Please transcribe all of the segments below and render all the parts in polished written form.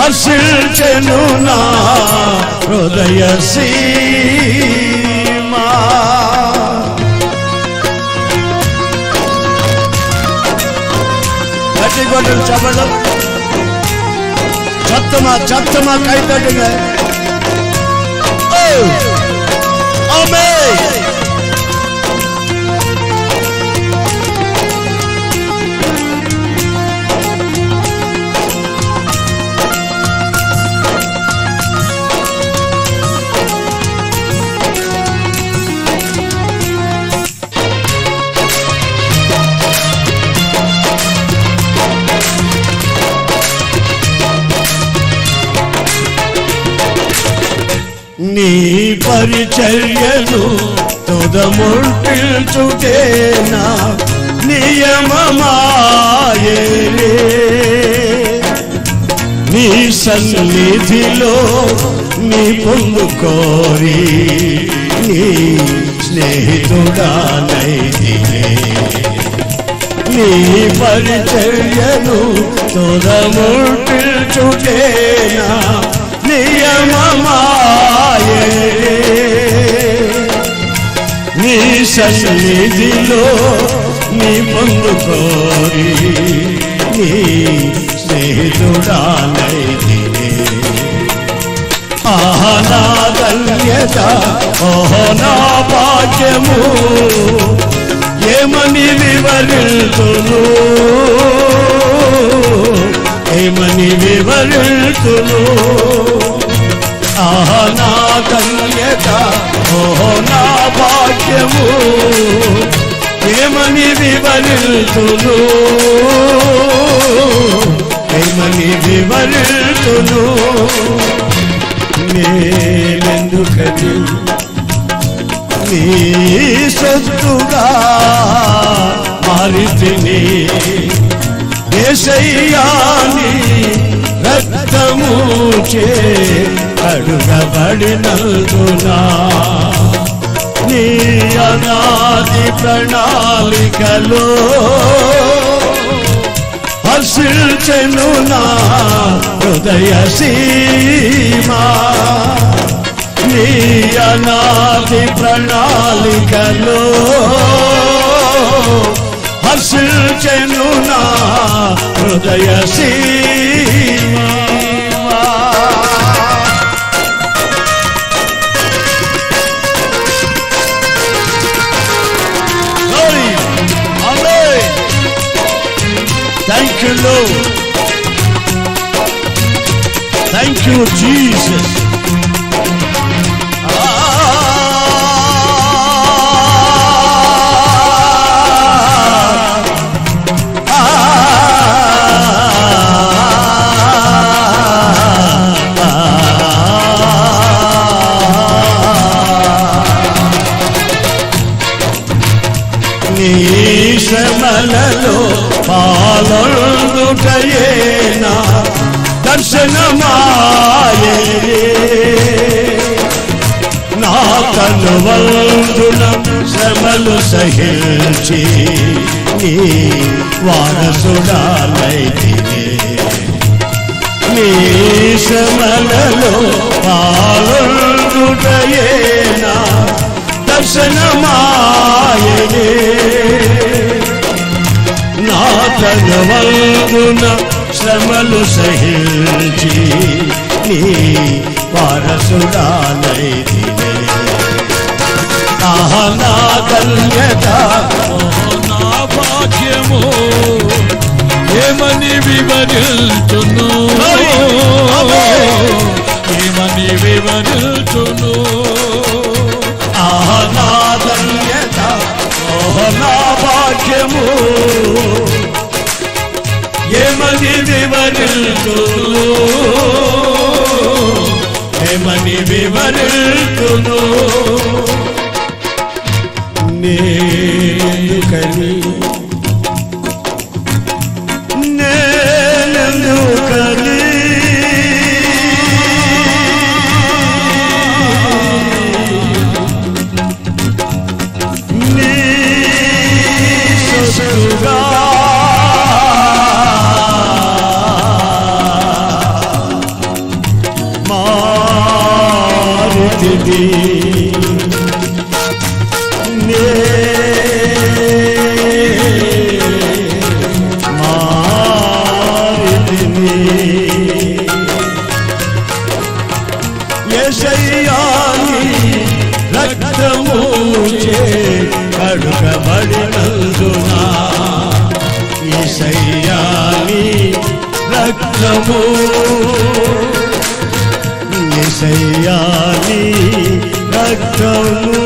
హర్షించెను నా హృదయ సీమా. గట్టి కొట్టలు చెప్పడం చత్తమా కైతట్టుగా. ఆమేన్. నీ పరిచర్యను తుదముట్టిల్చుటేనా నియమమాయే. నీ సన్నిధిలో నీ పొందుకోరి నీ స్నేహితుడానైతినే. నీ పరిచర్యను తుదముట్టిల్చుటేనా నియమమాయే. నీ సన్నిధిలో నీ పొందుకోరి నీ స్నేహితుడానైతినే. ఆహా నా ధన్యత, ఓహో నా భాగ్యము, ఏమని వివరితును, ఏమని వివరితును. ఆహా నా ధన్యత, ఓహో నా భాగ్యము, ఏమని వివరితును, ఏమని వివరితును. నేనెందుకని నీ సొత్తుగా మారితిని. యేసయ్యాని రక్తముచే కడుగబడినందునా నీ అనాది ప్రణాళికలో హర్షించెను నా హృదయ సీమా. నీ అనాది ప్రణాళికలో హర్షించెను నా హృదయ Seema. Thank you, Lord. Thank you, Jesus. నీ శ్రమలలో పాల్గొనుటయేనా దర్శనమాయే. నా కనువందున శ్రమలు సహించి నీ వారసుడానైతినే. నీ శ్రమలలో పాల్గొనుటయేనా దర్శనమాయే. నా కనువందున శ్రమలు సహించి నీ వారసుడానైతినే. ఆహా నా ధన్యత, నా భాగ్యము, ఏమని వివరితును, ఏమని వివరితును. ఆహా నా ధన్యత, ఓహో నా భాగ్యము, ఏమని వివరితును, ఏమని వివరితును. నేనెందుకని నీ సొత్తుగా మారితివి నే మారితివి యేసయ్యా నీ రక్తము చే కడుగబడినందున యేసయ్యా నీ రక్తము యేసయ్యా నీ రక్తము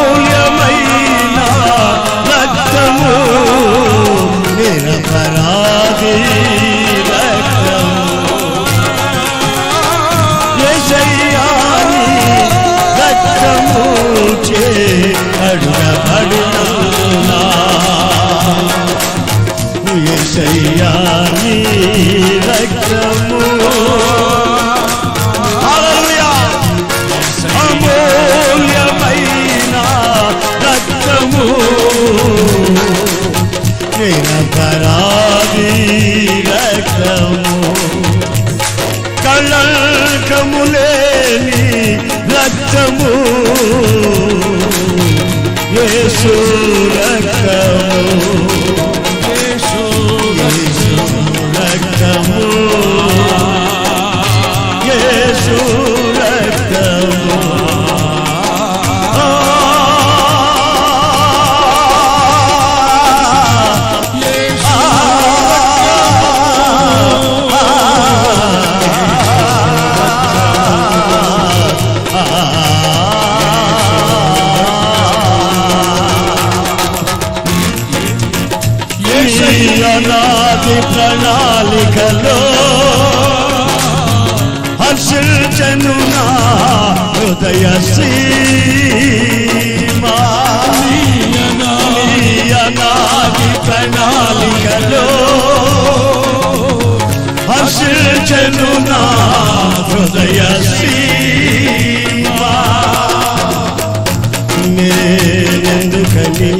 అమూల్యమైన రక్తము నిరపరాధి రక్తము యేసయ్యా నీ రక్తము చే కడుగబడినందున యేసయ్యా నీ రక్తము హల్లెలూయా అమూల్యమైన రక్తము నిరపరాధి రక్తము కళంకము లేని రక్తము యేసు రక్తము రక్తము యేసు రక్తము అనాది ప్రణాళికలో హర్షించెను నా హృదయ సీమా అనాది ప్రణాళికలో హర్షించెను నా హృదయ సీమా నేనెందుకని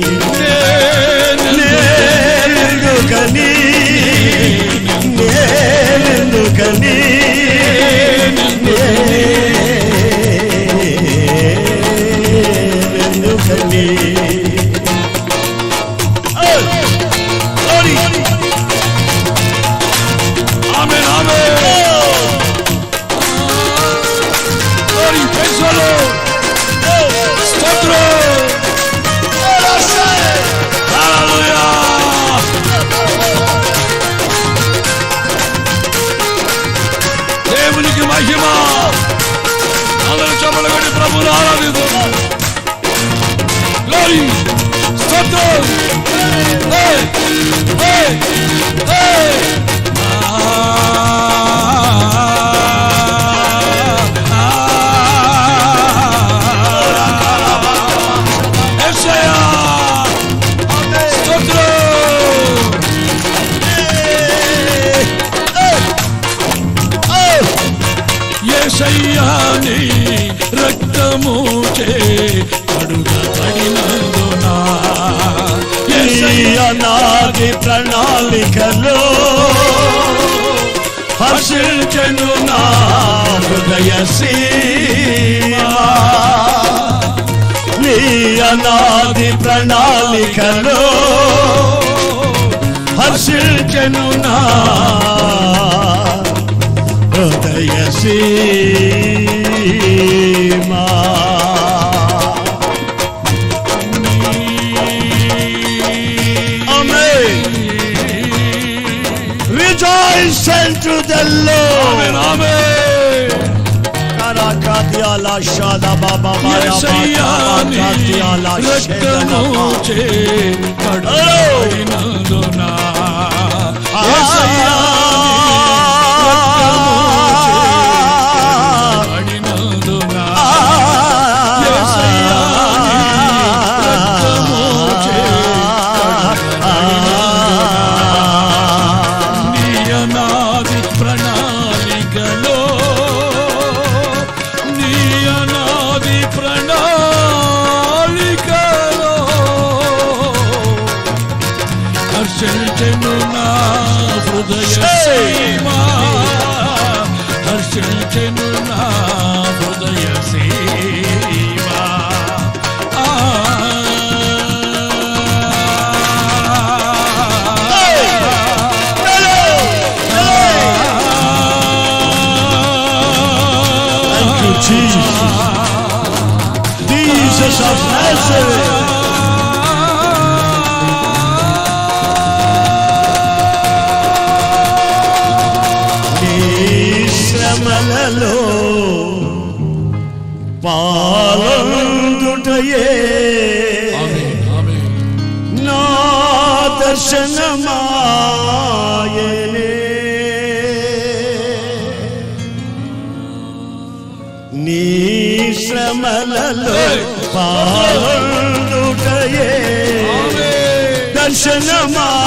నేనెందుకని ఆమేన్ ఆమేన్ glory praise the Lord స్తోత్రం హల్లెలూయా దేవునికి మహిమ అందరూ చప్పట్లు కొట్టి ప్రభువును ఆరాధిద్దాం glory స్తోత్రం హే హే హే యేసయ్యా నీ రక్తము చే కడుగబడినందున యేసయ్యా నాది ప్రణాళికలో హర్షించెను నా హృదయ సీమా నీ అనాది ప్రణాళికలో హర్షించెను నా హృదయ Seema Rejoice unto the Lord. Amen, amen. Karakatia la shada baba maya యేసయ్యా నీ రక్తము చే కడుగబడినందున యేసయ్యా హర్షించెను నా హృదయ సీమా హర్షించెను నా హృదయ సేవా. Jesus of Nazareth. శ్రమలలో పాల్గొందుటయే నా దర్శనమాయనే. నీ శ్రమలలో పాల్గొందుటయే దర్శనమాయనే.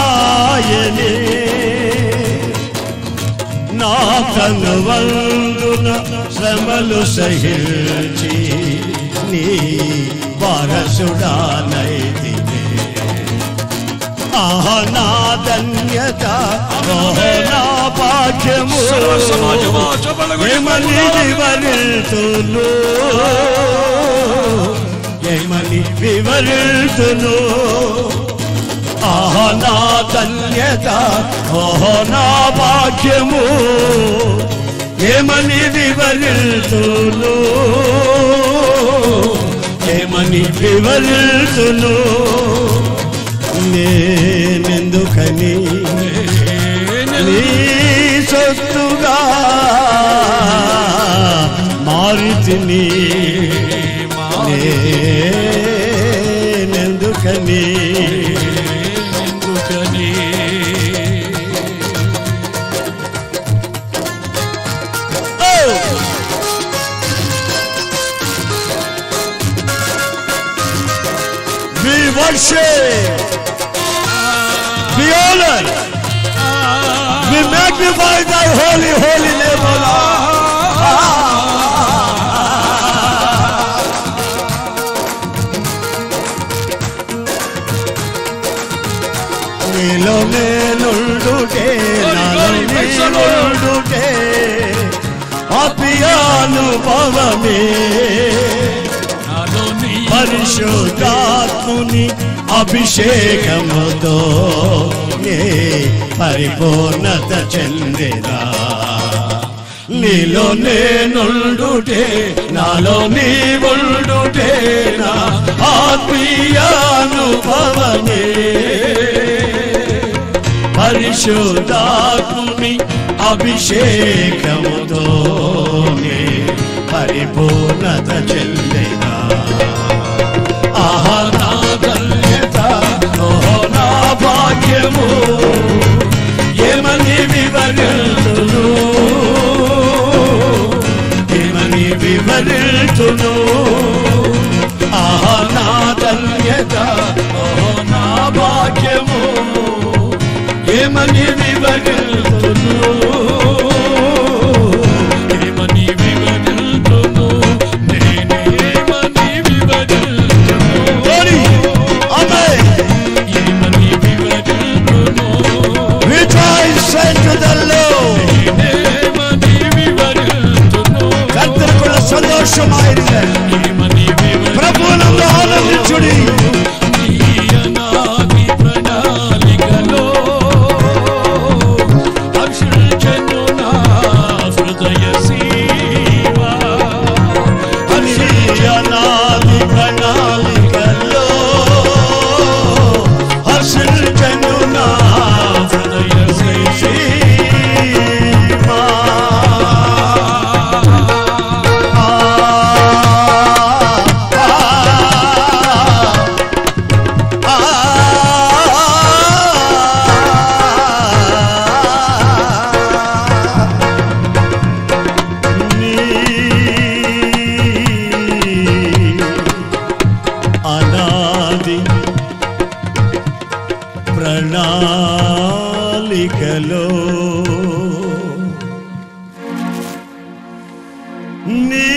నా కనువందున శ్రమలు సహించి నీ వారసుడానైతినే. ఆహా నా ధన్యత, ఓహో నా భాగ్యము, ఏమని వివరితును, ఏమని వివరితును. ఆహా నా ధన్యత, ఓహో నా భాగ్యము, ఏమని వివరితును, ఏమని వివరితును. నేనెందుకని నీ సొత్తుగా మారితిని, నేనెందుకని we worship, we honor, we magnify thy holy, holy name, O Lord. నీలో నేనుండుటే, నాలో నీవుండుటే ఆత్మీయానుభవమే. పరిశుద్ధాత్ముని అభిషేకముతో నే పరిపూర్ణత చెందేదా. నీలో నేనుండుటే, నాలో నీవుండుటే నా ఆత్మీయానుభవమే. పరిశుద్ధాత్ముని అభిషేకముతో నే పరిపూర్ణత చెందేదా. ఆహా నా ధన్యత, ఓహో నా భాగ్యము, ఏమని వివరితును, ఏమని వివరితును. ఆహా నా ధన్యత, ఓహో నా భాగ్యము, ఏమని వివరితును, ఏమని వివరితును, నేనేమని వివరితును, ఏమని వివరితును. Rejoice unto the Lord. నేనేమని వివరితును. కర్తృకుల సంతోషమాయిరుగ, ప్రభువునందు ఆనందించుడి. ప్రణాళికలో నీ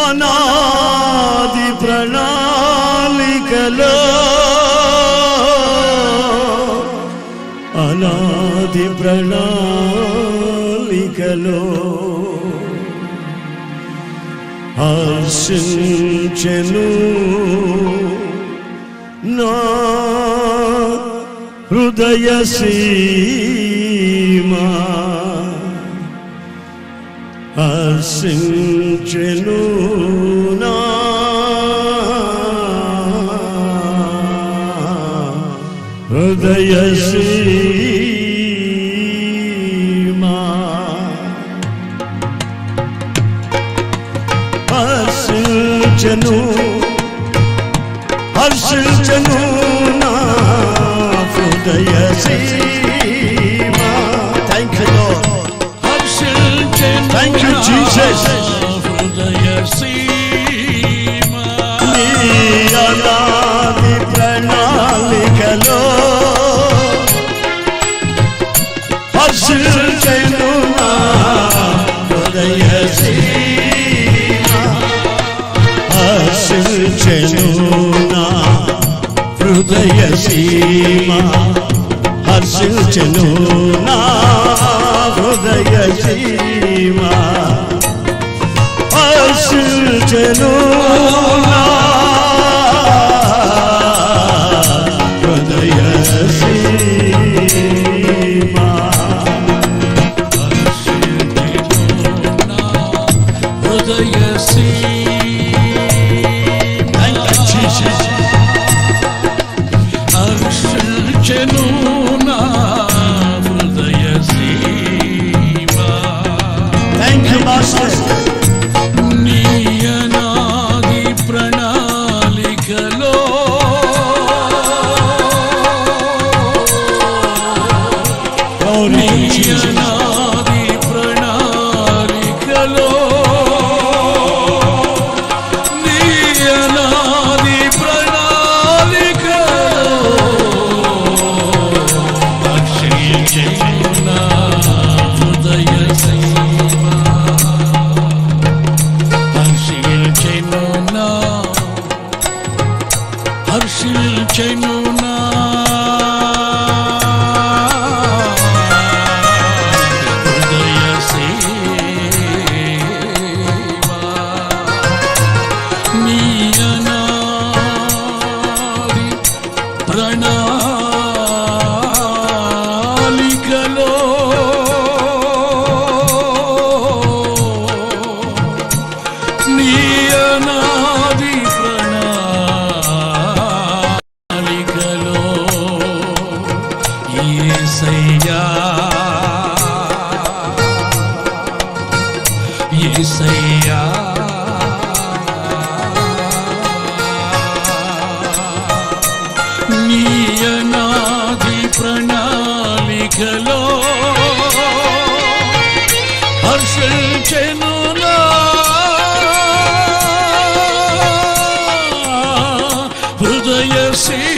అనాది ప్రణాళికలో, అనాది ప్రణాళికలో ప్రణాళికలో హర్షించెను నా హృదయ సీమా, హర్షించెను నా హృదయ సీమా, హర్షించెను హర్షించెను నా హృదయ సీమా. Thank you Lord. హర్షించెను థ్యాంక్ యూ జీసస్. హృదయ సీమా నీ అనాది ప్రణాళికలో హర్షించెను నా హృదయ సీమా, హర్షించెను నా హృదయ సీమా, హర్షించెను నా హృదయ సీమా, హర్షించెను నా హృదయ సీమా. హృదయ హర్షించెను నా హృదయ సీమా. Thank you master. నీ అనాది ప్రణాళికలో నీ అనాది ప్రణాళికలో నీ అనాది ప్రణాళికలో హర్షించెను నా హృదయ సీమా, హర్షించెను నా హర్షించెను నా హృదయ సీమా. నీ అనాది ప్రణాళికలో నీ అనాది ప్రణాళికలో యేసయ్యా యేసయ్యా నీ అనాది ప్రణాళికలో హర్షించెను నా హృదయ సీమా.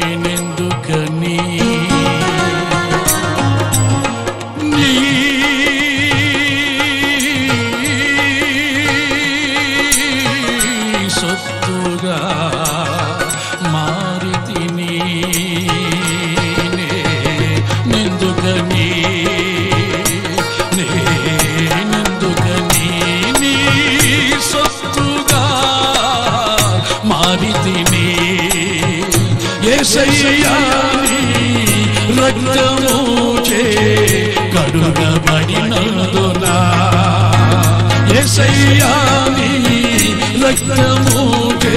నేనెందుకని నీ సొత్తుగా మారితిని, నేనెందుకని నీ సొత్తుగా మారితిని. యేసయ్యా నీ రక్తము చే కడుగబడినందున, యేసయ్యా నీ రక్తము చే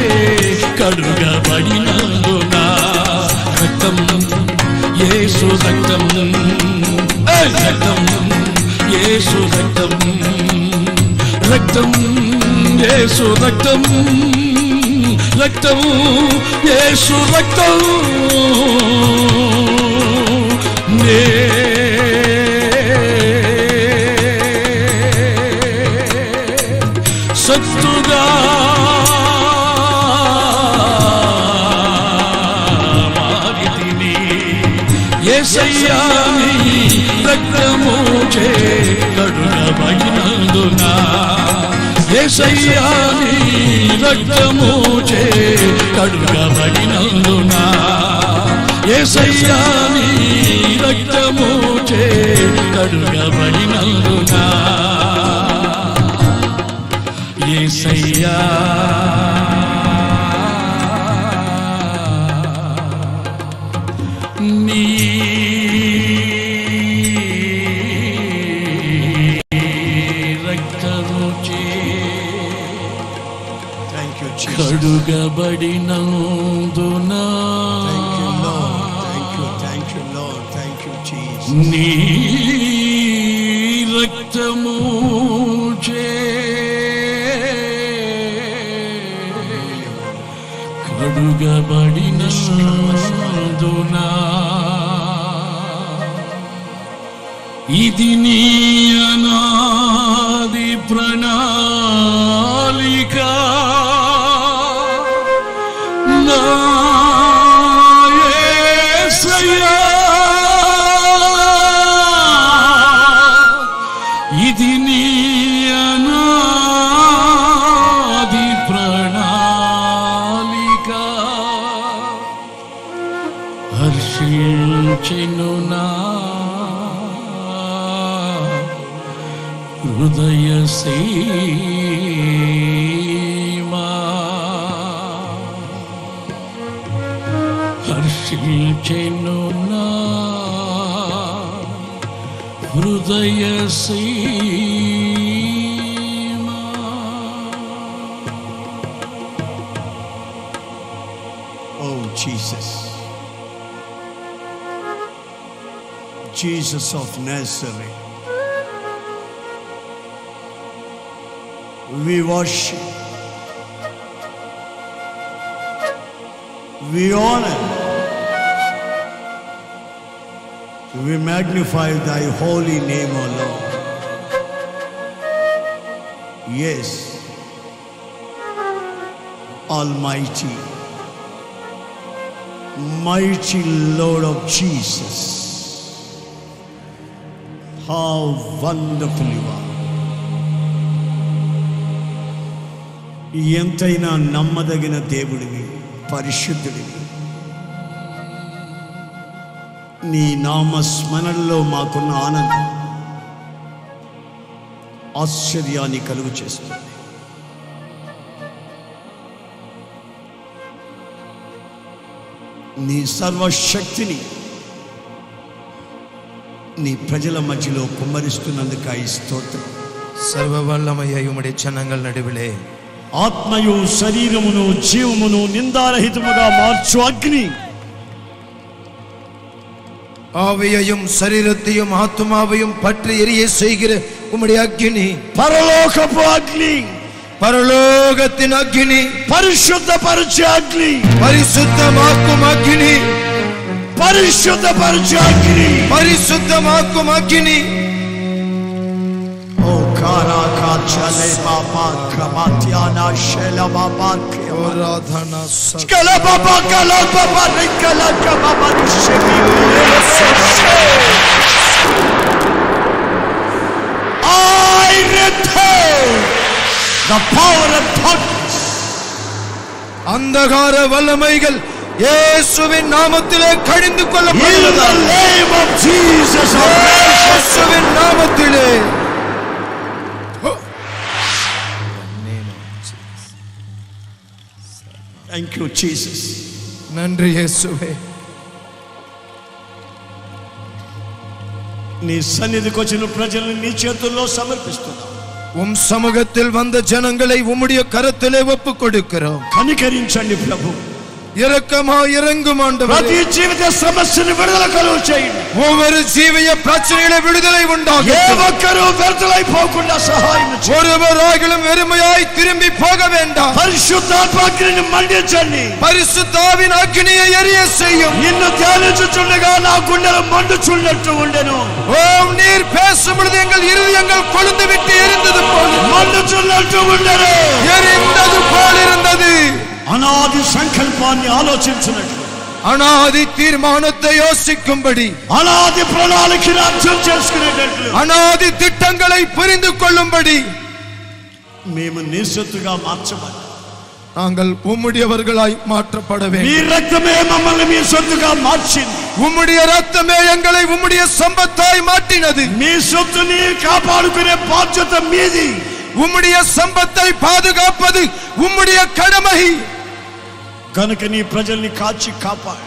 కడుగబడినందున, రక్తం యేసు రక్తం, రక్తం యేసు రక్తం, రక్తం యేసు రక్తం, రక్తం యేసు రక్తం. సత్తుగా మారితిని, యేసయ్యా నీ రక్తము చే కడుగబడినందున, యేసయ్యా నీ రక్తముచే కడుగబడినందున యేసయ్యా నీ రక్తముచే కడుగబడినందున యేసయ్యా నీ కడుగబడినందున నీ రక్తముచే కడుగబడినందున ఇది నీ అనాది ప్రణాళిక నా యేసయ్యా ఇది నీ అనాది ప్రణాళిక హర్షించెను నా హృదయ సీమా హర్షించెను నా హృదయ సీమా ఓ Jesus, Jesus of Nazareth, we worship, we honor, we magnify thy holy name, O Lord. Yes, Almighty, mighty Lord of Jesus, how wonderful you are. ఎంతైనా నమ్మదగిన దేవుడివి, పరిశుద్ధుడివి. నీ నామస్మరణలో మాకున్న ఆనందం ఆశ్చర్యాన్ని కలుగు చేస్తుంది. నీ సర్వశక్తిని నీ ప్రజల మధ్యలో కుమ్మరిస్తున్నందుకు స్తోత్రం. സർവവല്ലമയ ഉമ്മയുടെ ജനങ്ങൾ നടുവിലെ ఆత్మయు శరీరమును జీవమును నిందారహితముగా మార్చు అగ్ని, ആവിയെയും ശരീരത്തെയും ആത്മാവെയും പற்றி എരിയ ചെയ്യുക ഉമ്മയുടെ അഗ്നി, పరలోకపు అగ్ని, പരലോകത്തിൻ അഗ്നി, పరిశుద్ధపరచే అగ్ని, പരിശുദ്ധമാക്കും അഗ്നി, పరిశుద్ధపరచే అగ్ని, പരിശുദ്ധമാക്കും అగ్ని. ఓ కారాకా చలే బాబా క్రమాత్యానా శల బాబా ఆరాధన కల బాబా కల బాబా రికల బాబా శమి I return the power of darkness. അന്ധകാര വല്ലമൈകൾ യേശുവിൻ നാമത്തിലെ കടിഞ്ഞു In കൊല്ലപ്പെടുന്നു. the name of Jesus of Nazareth. യേശുവിൻ നാമത്തിലെ Thank you, Jesus. നന്ദി യേശുവേ. నీ సన్నిధికి వచ్చిన ప్రజలను నీ చేతుల్లో సమర్పిస్తున్నాం. உம் சமூகத்தில் வந்த ஜனங்களை உம்முடைய கரத்திலே ஒப்புக் கொடுக்கிறோம். కనికరించండి ప్రభు. இரக்கமா இறங்கும் ஆண்டவரே. ప్రతి జీవిత సమస్యను విడుదల కలుగు చేయండి. ஒவ்வொரு ஜீவிய பிரச்சனையில விடுதலை ఏ உண்டாகட்டும். ఒక్కరూ వ్యర్థులైపోకుండా సహాయం చేయండి. ஒருவராகிலும் வெறுமையாய் திரும்பி போக வேண்டாம். పరిశుద్ధాత్మని మండించండి. பரிசுத்தாவின் அக்னியை எரிய செய்யும். నిన్ను ధ్యానించుచుండగా నా గుండెలు మండుచున్నట్టు ఉండెను. ஓம் நீர் பேசும் பொழுது எங்கள் இருதயங்கள் கொழுந்து விட்டு எரிந்தது போல మండుచున్నట్టు ఉండెను. எரிந்தது போல் இருந்தது. అనాది సంకల్పాన్ని ఆలోచించినట్లు, அனாதி தீர்மானத்தை யோசிக்கும்படி, అనాది ప్రణాళికను అర్థం చేసుకునేటట్లు, அனாதி திட்டங்களை புரிந்து கொள்ளும்படி, మేము నీ సొత్తుగా మార్చబడ్డాం. நாங்கள் உம்முடையவர்களாய் மாற்றப்பட నీ வேண்டும். రక్తమే మమ్మల్ని మీ సొత్తుగా మార్చింది. உம்முடைய ரத்தமே எங்களை உம்முடைய சம்பத்தாய் மாற்றினது. మీ సొత్తుని కాపాడుకునే బాధ్యత మీది. உம்முடைய சம்பத்தை பாதுகாப்பது உம்முடைய கடமை. కనుక నీ ప్రజల్ని కాచి కాపాడు.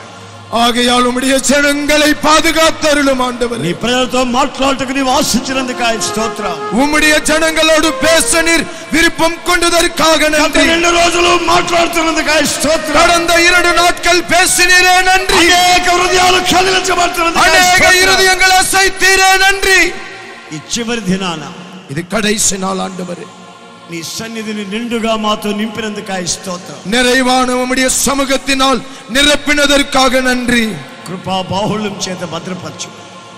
ஆகையால் உம்முடைய ஜனங்களை பாதுகாத்தருளும் ஆண்டவரே. నీ ప్రజలతో మాట్లాడటకు నీవు ఆశించినందుకు ఆయన స్తోత్రం. உம்முடைய ஜனங்களோடு பேச நீர் விருப்பம் கொண்டதற்காக நன்றி. 2 రోజులు మాట్లాడుతున్నందుకు ఆయన స్తోత్రం. கடந்த 2 நாட்கள் பேசினீரே நன்றி. అనేక హృదయాలు కదిలించబడుతున్నందుకు அநேக இருதயங்களை அசைத்தீரே நன்றி. ఈ చివరి దినాన இது கடைசி நாள் ஆண்டவரே. నీ సన్నిధిని నిండుగా మాతో నింపినందుకు ఆయన స్తోత్రం. நிறைவான உம்முடைய சமூகத்தினால் நிரப்பினதற்காக நன்றி. కృపా బాహుళ్యం చేత భద్రపరచు.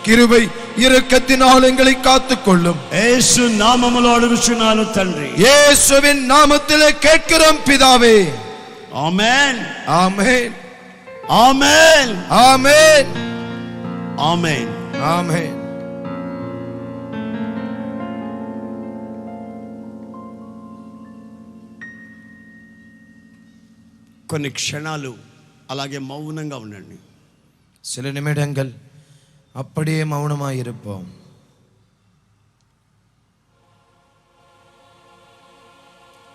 கிருபை இரக்கத்தினால் எங்களை காத்துக்கொள்ளும். యేసు నామములో అడుగుచున్నాను తండ్రి. இயேசுவின் நாமத்திலே கேட்கிறோம் பிதாவே. ఆమేన్ ஆமென் ఆమేన్ ஆமென் ఆమేన్. ஆமென். కొన్ని క్షణాలు అలాగే మౌనంగా ఉండండి. சில நிமிடங்கள் அப்படியே மௌனமாய் இருப்போம்.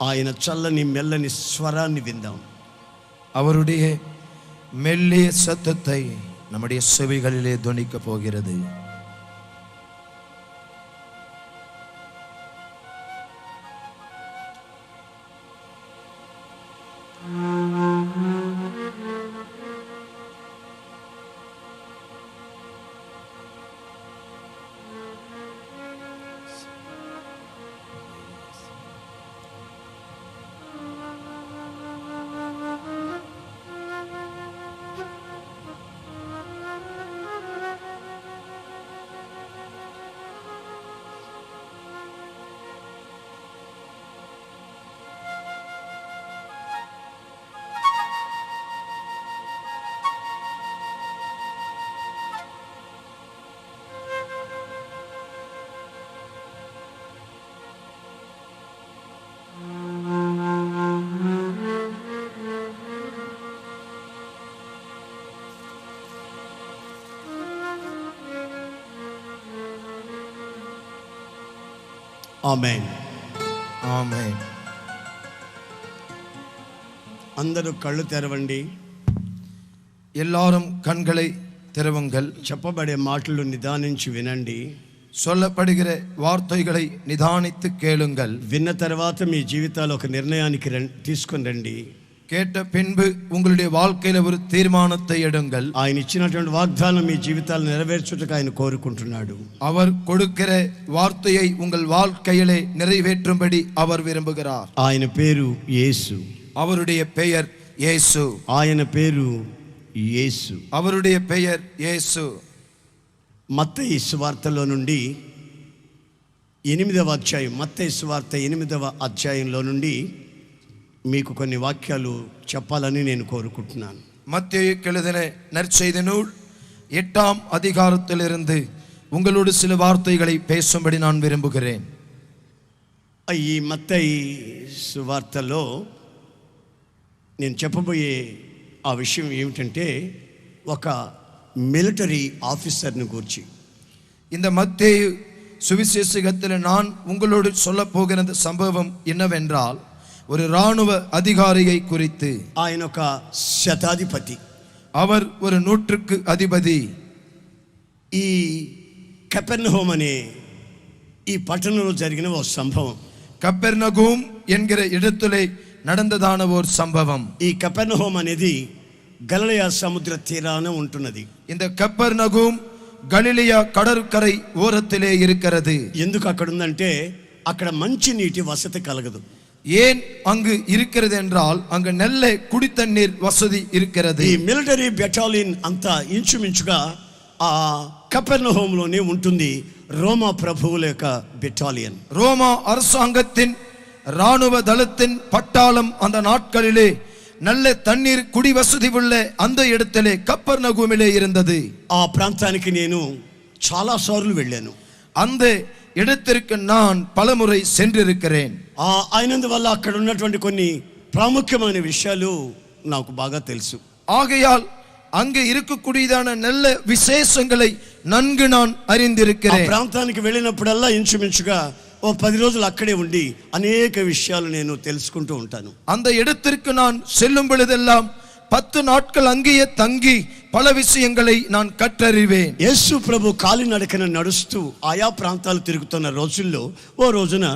ఆయన చల్లని మెల్లని స్వరాన్ని విందాం. அவருடைய மெல்லிய சத்தத்தை நம்முடைய செவிகளிலே துணிக்க போகிறது. ఆమేన్ ஆமென். అందరూ కళ్ళు తెరవండి. எல்லாரும் கண்களை திறவுங்கள். చెప్పబడే మాటలు నిదానించి వినండి. சொல்லப்படுகிற வார்த்தைகளை நிதானித்து கேளுங்கள். విన్న తర్వాత మీ జీవితాలు ఒక నిర్ణయానికి తీసుకొని రండి. கேட்ட பின்பு உங்களுடைய வாழ்க்கையில ஒரு தீர்மானத்தை எடுங்கள். ఆయన ఇచ్చినటువంటి వాగ్దానం మీ జీవితాలు నెరవేర్చుటకు ఆయన కోరుకుంటున్నాడు. அவர் கொடுக்கிற வார்த்தையை உங்கள் வாழ்க்கையிலே நிறைவேற்றும்படி அவர் விரும்புகிறார். ఆయన పేరు యేసు. அவருடைய பெயர் இயேசு. ఆయన పేరు యేసు. அவருடைய பெயர் இயேசு. మత్తయి సువార్తలో నుండి 8వ అధ్యాయం, మత్తయి సువార్త 8వ అధ్యాయంలో నుండి మీకు కొన్ని వాక్యాలు చెప్పాలని నేను కోరుకుంటున్నాను. மத்தேயுக்கு எழுதின நற்செய்தி நூல் 8ஆம் அதிகாரத்திலிருந்து உங்களோடு சில வார்த்தைகளை பேசும்படி நான் விரும்புகிறேன். ఈ మత్తయి సువార్తలో నేను చెప్పబోయే ఆ విషయం ఏమిటంటే ఒక మిలిటరీ ఆఫీసర్ని గురించి. இந்த மத்தேயு சுவிசேஷகத்தில் நான் உங்களோடு சொல்ல போகிற சம்பவம் என்னவென்றால் ஒரு இராணுவ அதிகாரியை குறித்து. ఆయన ఒక శతాధిపతి. அவர் ஒரு 100க்கு அதிபதி. ఈ కపెర్నహూమ్ అనే ఈ పట్టణంలో జరిగిన ఒక సంభవం. கப்பெர்நகூம் என்கிற இடத்திலே நடந்ததான ஒரு சம்பவம். ఈ కపెర్నహూమ్ అనేది గలిలయ సముద్ర తీరాన ఉంటున్నది. இந்த கப்பெர்நகூம் கலிலியா கடற்கரை ஓரத்திலே இருக்கிறது. ఎందుకు అక్కడ ఉందంటే అక్కడ మంచి నీటి వసతి కలగదు. ஏன் அங்கு இருக்கிறது என்றால் அங்கு நல்ல குடித்தண்ணீர் வசதி இருக்கிறது. ఈ మిలిటరీ బెటాలియన్ అంతా ఇంచుమించుగా ఆ కపెర్నహూమ్లోనే ఉంటుంది. రోమా ప్రభువుల యొక్క బెటాలియన్. ரோமா அரசாங்கத்தின் இராணுவ தளத்தின் பட்டாளம் அந்த நாட்களிலே நல்ல தண்ணீர் குடி வசதி உள்ள அந்த இடத்திலே கப்பர்நகூமிலே இருந்தது. ఆ ప్రాంతానికి నేను చాలా సార్లు వెళ్ళాను. அந்த இடத்திற்கு நான் பலமுறை சென்றிருக்கிறேன். అయినందువల్ల అక్కడ ఉన్నటువంటి కొన్ని ప్రాముఖ్యమైన విషయాలు నాకు బాగా తెలుసు. ஆகையால் அங்கே இருக்கக்கூடியதான நல்ல விசேஷங்களை நன்கு நான் அறிந்திருக்கிறேன். ప్రాంతానికి వెళ్ళినప్పుడల్లా ఇంచుమించుగా 10 రోజులు అక్కడే ఉండి అనేక విషయాలు నేను తెలుసుకుంటూ ఉంటాను. அந்த இடத்திற்கு நான் செல்லும் பொழுதெல்லாம் 10 நாட்கள் அங்கேயே தங்கி பல விஷயங்களை நான் கற்றறிவேன். యేసు ప్రభు కాలినడకన నడుస్తూ ఆయా ప్రాంతాలు తిరుగుతున్న రోజుల్లో ఓ రోజున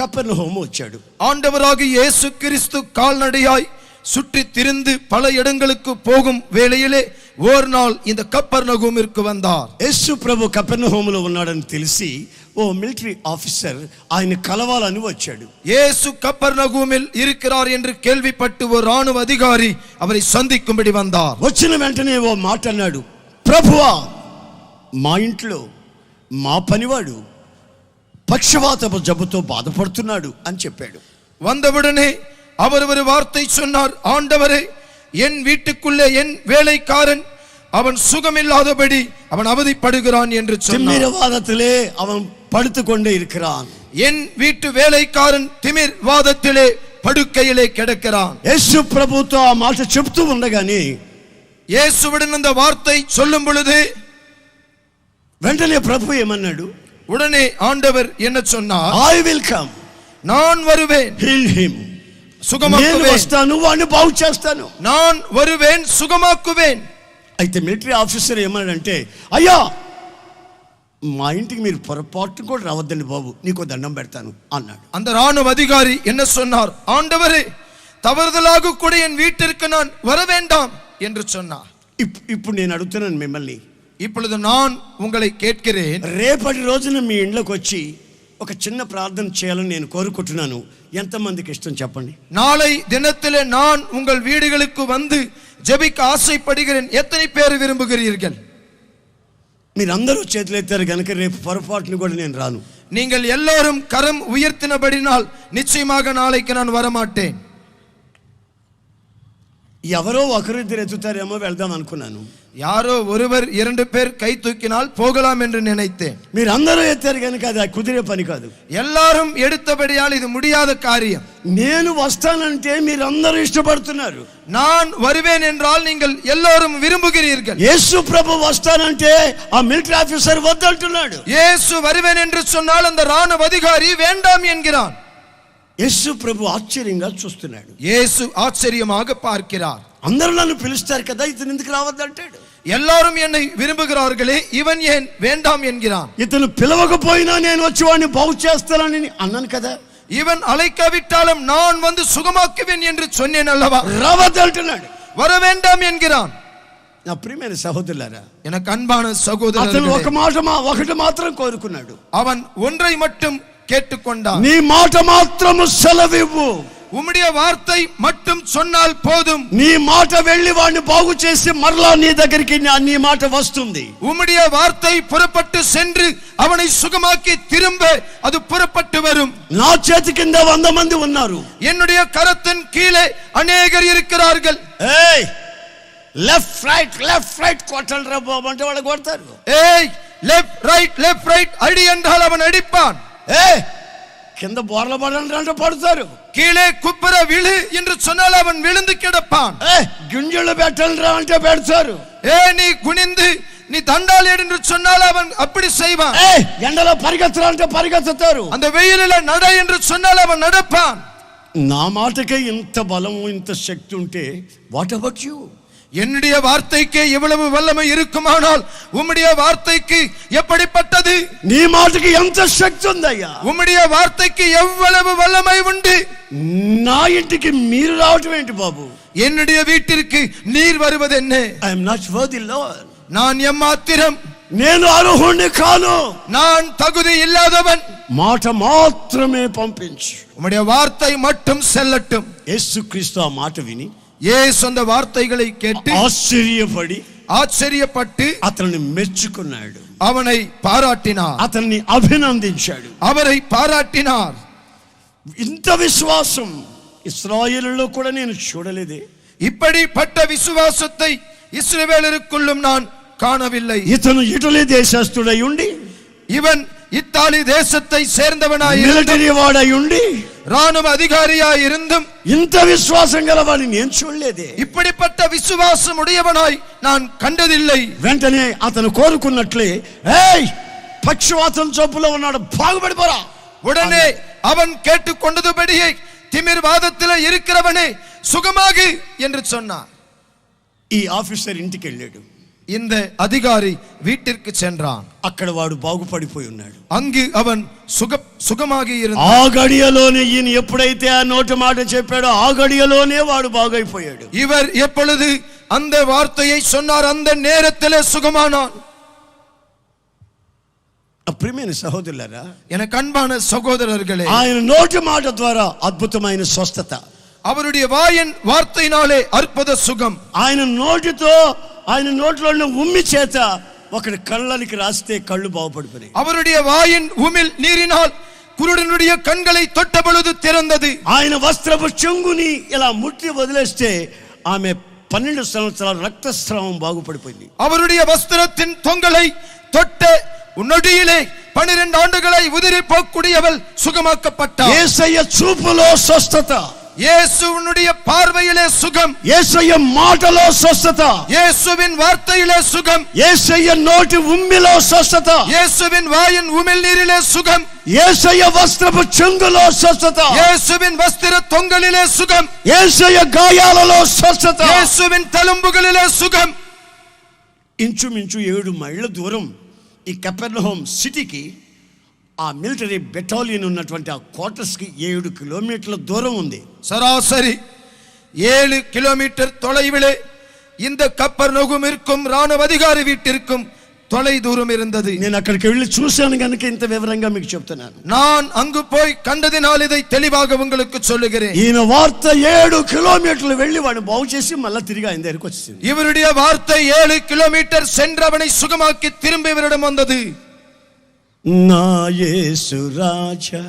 కపెర్నహూము వచ్చాడు. ஆண்டவராகிய இயேசு கிறிஸ்து கால்நடையாய் சுற்றி திரிந்து பல இடங்களுக்கு போகும் வேளையிலே ஒரு நாள் இந்த கப்பர்நகூமிற்கு வந்தார். యేసు ప్రభు కపెర్నహూములో ఉన్నాడని తెలిసి ఓ మిలిటరీ ఆఫీసర్ ఆయన కలవాలని వచ్చాడు. இயேசு கப்பர்நகூமில் இருக்கிறார் என்று கேள்விப்பட்டு ஒரு ராணுவ அதிகாரி அவரை சந்திக்கும்படி வந்தார். వచ్చిన వెంటనే ఓ మాట అన్నాడు, ప్రభువా మా ఇంట్లో మా పనివాడు పక్షవాతపు జబ్బుతో బాధపడుతున్నాడు అని చెప్పాడు. வந்தவுடனே அவர் ஒரு வார்த்தை சொன்னார், ஆண்டவரே என் வீட்டுக்குள்ளே என் வேலைக்காரன் அவன் சுகமில்லாதபடி அவன் அவதிப்படுகிறான் என்று சொன்னார். திமிர்வாதத்திலே அவன் படுத்துக்கொண்டே இருக்கிறான். என் வீட்டு வேலைக்காரன் திமிர்வாதத்திலே படுக்கையிலே கிடக்கிறான். యేసు ప్రభుతో ఆ మాట చెప్తూ ఉండగానే இயேசுவிடம் அந்த வார்த்தை சொல்லும் பொழுது వెంటనే ప్రభు ఏమన్నాడు, உடனே ఆండவர் என்ன சொன்னார், ఐ విల్ కమ్, நான் வருவேன், హీల్ హిమ్, నేను சுகமாக்குவேன், వస్తాను వాడిని బాగు చేస్తాను, நான் வருவேன், சுகமாக்குவேன். అయితే మిలిటరీ ఆఫీసర్ ఏమన్నాడంటే, అయ్యా మా ఇంటికి మీరు పొరపాటు కూడా రావద్దండి బాబు, నీకు దండం పెడతాను అన్నాడు. அந்த ராணுவ அதிகாரி என்ன சொன்னார், ஆண்டவரே தவறுதலாக கூட என் வீட்டிற்கு நான் வர வேண்டாம் என்று சொன்னார். ఇప్పుడు నేను అడుగుతున్నాను మిమ్మల్ని, இப்பொழுது நான் உங்களை கேட்கிறேன், రేపటి రోజున మీ ఇంట్లోకి వచ్చి ఒక చిన్న ప్రార్థన చేయాలని నేను కోరుకుంటున్నాను. ఎంతమందికి ఇష్టం చెప్పండి. நாளை தினத்திலே நான் உங்கள் வீடுகளுக்கு வந்து ஜெபிக்க ஆசைப்படுகிறேன். எத்தனை பேர் விரும்புகிறீர்கள்? మీరందరూ చేతులెత్తారు కనుక రేపు పొరపాటును కూడా నేను రాను. நீங்கள் எல்லாரும் கரம் உயர்த்தினபடினால் நிச்சயமாக நாளைக்கு நான் வரமாட்டேன். ఎవరో ఒకరిద్దరు ఎత్తుతారేమో వెళ్దాం అనుకున్నాను. யாரோ ஒருவர் 2 பேர் கை தூக்கினால் போகலாம் என்று நினைத்தேன். మీరందరూ ఎత్తారు కనుక అది కుదిరే పని కాదు. எல்லாரும் எடுத்தபடியால் இது முடியாத காரியம். నేను వస్తానంటే మీరందరూ ఇష్టపడుతున్నారు. நான் வருவேன் என்றால் நீங்கள் எல்லோரும் விரும்புகிறீர்கள். యేసు ప్రభు వస్తానంటే ఆ మిలిటరీ ఆఫీసర్ వద్దంటున్నాడు. இயேசு வருவேன் என்று சொன்னால் அந்த ராணுவ அதிகாரி வேண்டாம் என்கிறான். యేసు ప్రభు ఆశ్చర్యంగా చూస్తున్నాడు. இயேசு ஆச்சரியமாக பார்க்கிறார். అందరూ నన్ను పిలుస్తారు కదా, ఇతను ఎందుకు రావద్దంటాడు? எல்லாரும் என்னை விரும்புகிறார்களே, இவன் ஏன் வேண்டாம் என்கிறான். ఇతను పిలవకపోయినా నేను వచ్చి వాడిని బాగు చేస్తానని అన్నాను కదా. இவன் அழைக்காவிட்டாலும் நான் வந்து சுகமாக்குவேன் என்று சொன்னேன் அல்லவா. రావద్దంటున్నాడు, வர வேண்டாம் என்கிறான். నా ప్రియమైన సహోదరులారా, எனக்கு అన్பான అతను సహోదరులారా, ఒకటి మాత్రం కోరుకున్నాడు. அவன் ஒன்றை மட்டும் கேட்டுக்கொண்டான். నీ మాట మాత్రము సెలవివ్వు, உம்முடைய வார்த்தை மட்டும் சொன்னால் போதும். నీ మాట వెళ్ళి వాడిని బాగు చేసి మరలా నీ దగ్గరికి నీ మాట వస్తుంది. உம்முடைய வார்த்தை புறப்பட்டு சென்று அவனை சுகமாக்கி திரும்ப அது புறப்பட்டு வரும். నా చేతి కింద 100 మంది ఉన్నారు. என்னுடைய கரத்தின் கீழே அநேகர் இருக்கிறார்கள். ఏయ్ లెఫ్ట్ రైట్ కొట్టండి రా బాబు అంటే వాళ్ళు కొడతారు. ஏய் லெஃப்ட் ரைட் அடி என்றால் அவன் அடிப்பான். ఏయ్ కింద బోర్ల పడండి అంటే పడతారు. கீழே குப்புற விழு என்று சொன்னால் அவன் விழுந்து கிடப்பான். ఏయ్ గింజలు పెట్టండి రా అంటే పెడతారు. நீ குனிந்து நீ தண்டால் எடு என்று சொன்னால் அவன் அப்படி செய்வான். ఏయ్ ఎండలో పరిగెత్తరా అంటే పరిగెత్తుతారు. அந்த வெயிலில நட என்று சொன்னால் அவன் நடப்பான். నా మాటకే ఇంత బలం ఇంత శక్తి ఉంటే వాట్ అబౌట్ యు? என்னுடைய வார்த்தைக்கு எவ்வளவு வல்லமை இருக்குமானால் உம்முடைய வார்த்தைக்கு எப்படிப்பட்டது? నీ మాటకి ఎంత శక్తి ఉందయ్యా? உம்முடைய வார்த்தைக்கு எவ்வளவு வல்லமை உண்டு? నా ఇంటికి మీరు రావటం ఏంటి బాబు? என்னுடைய வீட்டிற்கு நீர் வருவது என்ன? I am not worthy lord, நான் எம்மாத்திரம், నేను అర్హుణ్ణి కాను, நான் தகுதி இல்லாதவன். మాట మాత్రమే పంపించు. உம்முடைய வார்த்தை மட்டும் செல்லட்டும். యేసుక్రీస్తు ఆ మాట విని இயேசு அந்த வார்த்தைகளை கேட்டு ஆச்சரியப்பட்டு అతన్ని మెచ్చుకున్నాడు, அவனை பாராட்டினார், అతన్ని అభినందించాడు, அவரை பாராட்டினார். ఇంత విశ్వాసం ఇశ్రాయేలులో కూడా నేను చూడలేదే. இப்படிப்பட்ட விசுவாசத்தை இஸ்ரவேலருக்குள்ளும் நான் காணவில்லை. ఇతను ఇటలీ దేశస్థుడై ఉండి இவன் இத்தாலி தேசத்தை சேர்ந்தவனாய் మిలిటరీ వాడయుండి ராணுவ அதிகாரியாய் இருந்தும் ఇంత విశ్వాసం గలవాడిని నేను చూడలేదే. இப்படிப்பட்ட விசுவாசம் உடையவனாய் நான் கண்டதில்லை. వెంటనే అతను కోరుకున్నట్లే, ఏయ్ పక్షవాతం జబ్బులో ఉన్నాడు, బాగుపడిపోరా. உடனே அவன் கேட்டுக்கொண்டதுபடியே திமிர்வாதத்தில் இருக்கிறவனே சுகமாகு என்று சொன்னான். ఈ ఆఫీసర్ ఇంటికి వెళ్ళాడు. இந்த அதிகாரி வீட்டிற்கு சென்றான். అక్కడ వాడు బాగుపడిపోయి ఉన్నాడు. அங்கு அவன் సుఖமாగి இருந்தான். ఆ గడియలోనే ఈయన ఎప్పుడైతే ఆ నోటి మాట చెప్పాడో ఆ గడియలోనే వాడు బాగైపోయాడు. இவர் எப்பொழுது அந்த வார்த்தையை சொன்னார் அந்த நேரத்திலே சுகமானான். ప్రియమైన సహోదరులారా, எனக்கு అన్பான సహోదరர்களே, ఆయన నోటి మాట ద్వారా అద్భుతమైన స్వస్థత, அவருடைய வாயின் வார்த்தையினாலே அற்புத சுகம், ఆయన నోటితో ఆయన నోట్లో ఉన్న ఉమ్మి చేత ఒకటి కళ్ళనికి రాస్తే కళ్ళు బాగుపడిపోయాయి. அவருடைய வாயின் உமிழ் நீரினால் குருடனுடைய கண்களை தொட்ட பொழுது திறந்தது. ఆయన వస్త్రపు చెంగుని ఇలా ముట్టి వదిలేస్తే ఆమె 12 సంవత్సరాల రక్తస్రావం బాగుపడిపోయింది. அவருடைய வஸ்திரத்தின் தொங்கலை தொட்ட நொடியிலே 12 ஆண்டுகளை உதிரி போக்கூடியவள் சுகமாக்கப்பட்டாள். యేసయ్య చూపులో స్వస్థత, இயேசுவினுடைய பார்வையிலே சுகம், యేసయ్య మాటలో స్వస్థత, இயேசுவின் வார்த்தையிலே சுகம், యేసయ్య నోటి ఉమ్మిలో స్వస్థత, இயேசுவின் வாயின் உமிழ் நீரிலே சுகம், యేసయ్య వస్త్రపు చెంగులో స్వస్థత, இயேசுவின் வஸ்திர தொங்கலிலே சுகம், యేసయ్య గాయాలలో స్వస్థత, இயேசுவின் தழும்புகளிலே சுகம். ఇంచుమించు 7 మైళ్ళ దూరం ఈ కపెర్నహూమ్ సిటీకి ఆ మిలిటరీ బెటాలియన్ ఉన్నటువంటి ఆ క్వార్టర్స్ కి 7 కిలోమీటర్ల దూరం ఉంది. சராசரி 7 கிலோமீட்டர் தொலைவிலே இந்த கப்பர்நகூம் இருக்கும் ராணுவ அதிகாரி வீட்டிற்கும் தொலை தூரம் இருந்தது. నేను అక్కడికి వెళ్ళి చూశాను కనుక ఇంత వివరంగా మీకు చెప్తున్నాను. நான் அங்கு போய் கண்டதினால் இதை தெளிவாக உங்களுக்கு சொல்லுகிறேன். ఈయన వార్త 7 కిలోమీటర్లు వెళ్ళి వాడిని బాగు చేసి మళ్ళీ తిరిగి ఆయన దగ్గరికి వచ్చింది. இவருடைய வார்த்தை 7 கிலோமீட்டர் சென்றவனை சுகமாக்கி திரும்பி இவரிடம் வந்தது. నా యేసు రాజా,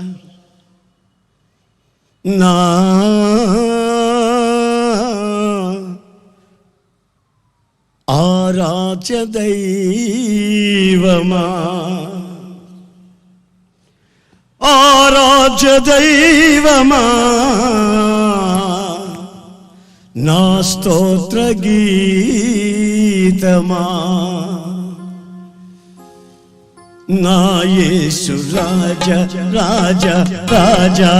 నా ఆరాధ్య దైవమా, ఆరాధ్య దైవమా, నా స్తోత్ర గీతమా, నా యేసు రాజా రాజా రాజా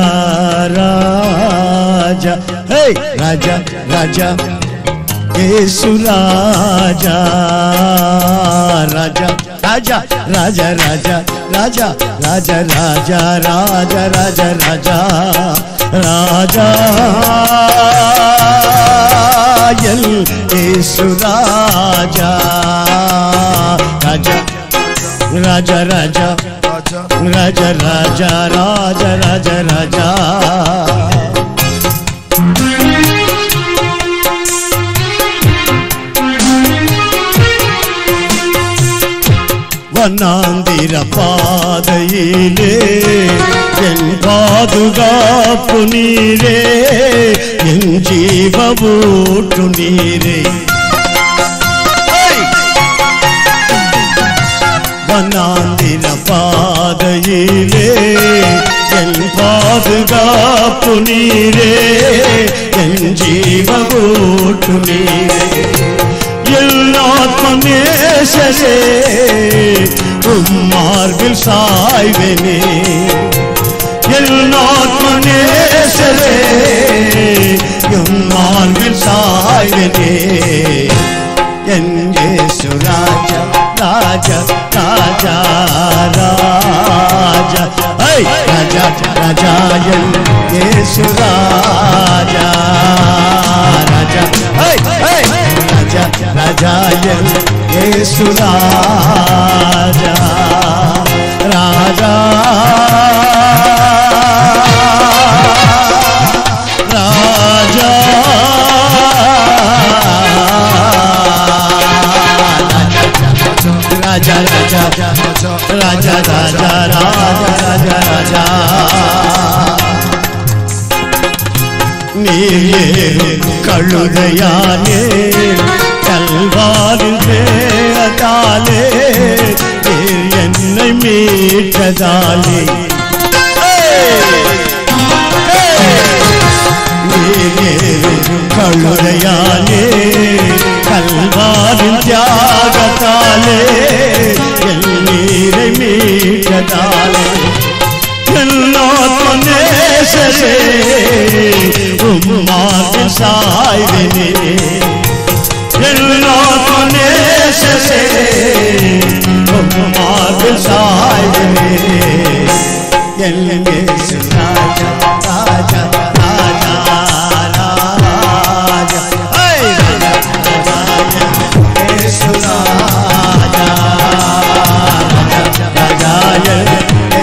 రాజా, హే రాజా రాజా యేసు రాజా రాజా రాజా రాజా రాజా రాజా రాజా రాజా రాజా రాజా రాజా రాజా యేసు రాజా రాజా రాజా రాజా రాజా రాజా రాజా రాజా రాజా. வண்ணாந்திர பாதையிலே என் பாதுகாப்பு நீரே, என் ஜீவபூட்டு நீரே. வண்ணாந்திர பாதையிலே என் பாதுகாப்பு நீரே, என் ஜீவபூட்டு நீரே. எல்லாத்மநேசரே உம்மார்பில் சாய்வேனே, எல்லாத்மநேசரே உம்மார்பில் சாய்வேனே. என் యేసు రాజా రాజా రాజా రాజా, హే రాజా రాజా ఎన్ యేసు రాజా రాజా, హే హే రాజా రాజా ఎన్ యేసు రాజా రాజా రాజా రాజా రాజా రాజా రాజా రాజా రాజా. நீயே கழுதையானே கல்வாரில் வேதாலே நீர் என்னை మీటదాలి కళ్ళురయాలే కల్వారి త్యాగతాలే ఎన్నీరే మీటదాలి ఎన్నో కొనేసే ఉమ్మాకి సాయినే ఎన్నో కొనేసే ఉమ్మాకి సాయినే ఎల్లేసు రాజా రాజా రాజా రాజా హే రాజా యేసు రాజా రాజా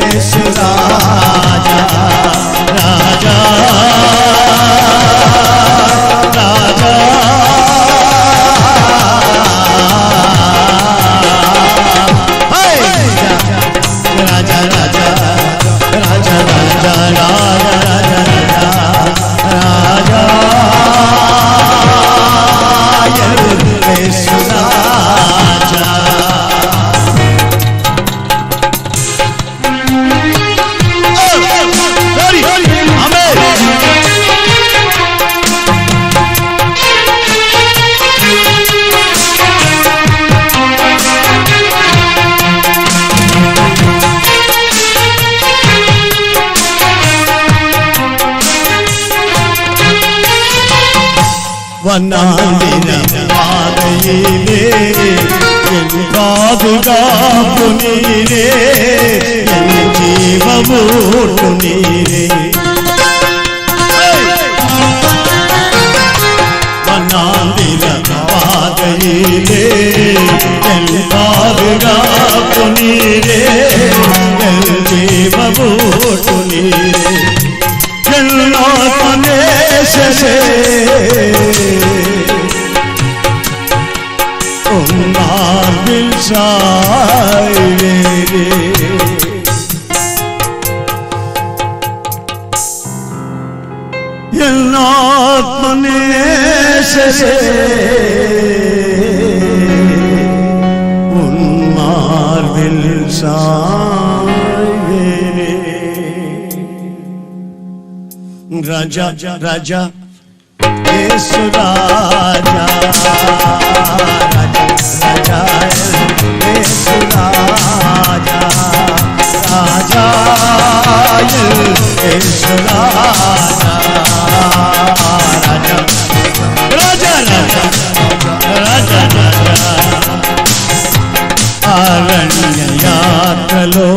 యేసు రాజా రాజా రాజా హే రాజా రాజా రాజా రాజా రాజా రాజా యేసు రాజా వనాలిన పాదయిలే పాదుగాపు నీరే జీవమూటు నీరే వనాలిన పాదయిలే పాదుగాపు నీరే జీవమూటు నీరే ఎన్నో కొనేసే ఉమ్మార్విల్ సాయిరే ఎన్నో కొనేసే ఉమ్మార్విల్ సాయిరే రాజా రాజా యేసు రాజా రాజా యేసు రాజా రాజా యేసు రాజా రాజా రాజా రాజా రాజా అరణ్య యాత్రలో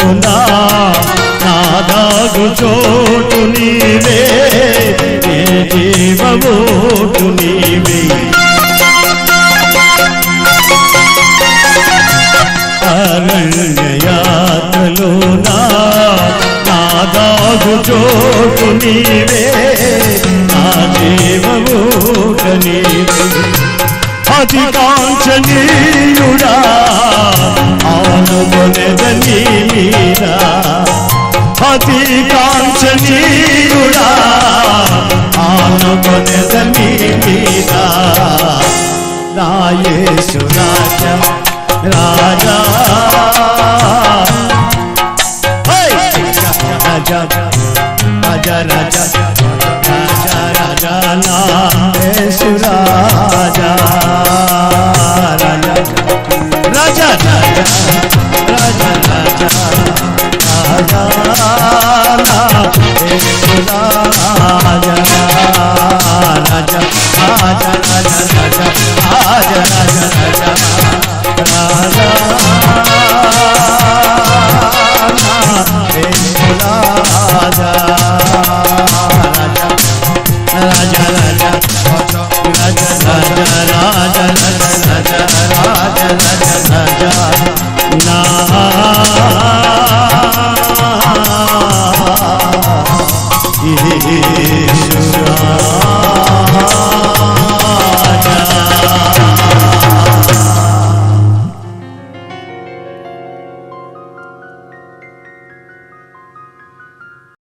నాదాగు చోటు నీవే జీవమూటు నీవే అరణ్య యాత్రలో నాదాగు చోటు నీవే నా జీవమూట నీవే అతి కాంక్షణీయుడా ఆనుకొనెదని మీద అతి కాంక్షణీయుడా ఆనుకొనెదని మీద నా యేసు రాజా రాజా రాజా రాజా రాజా రాజా రాజా నా యేసు రాజా రాజా రాజా రాజా రాజా రాజా నా యేసు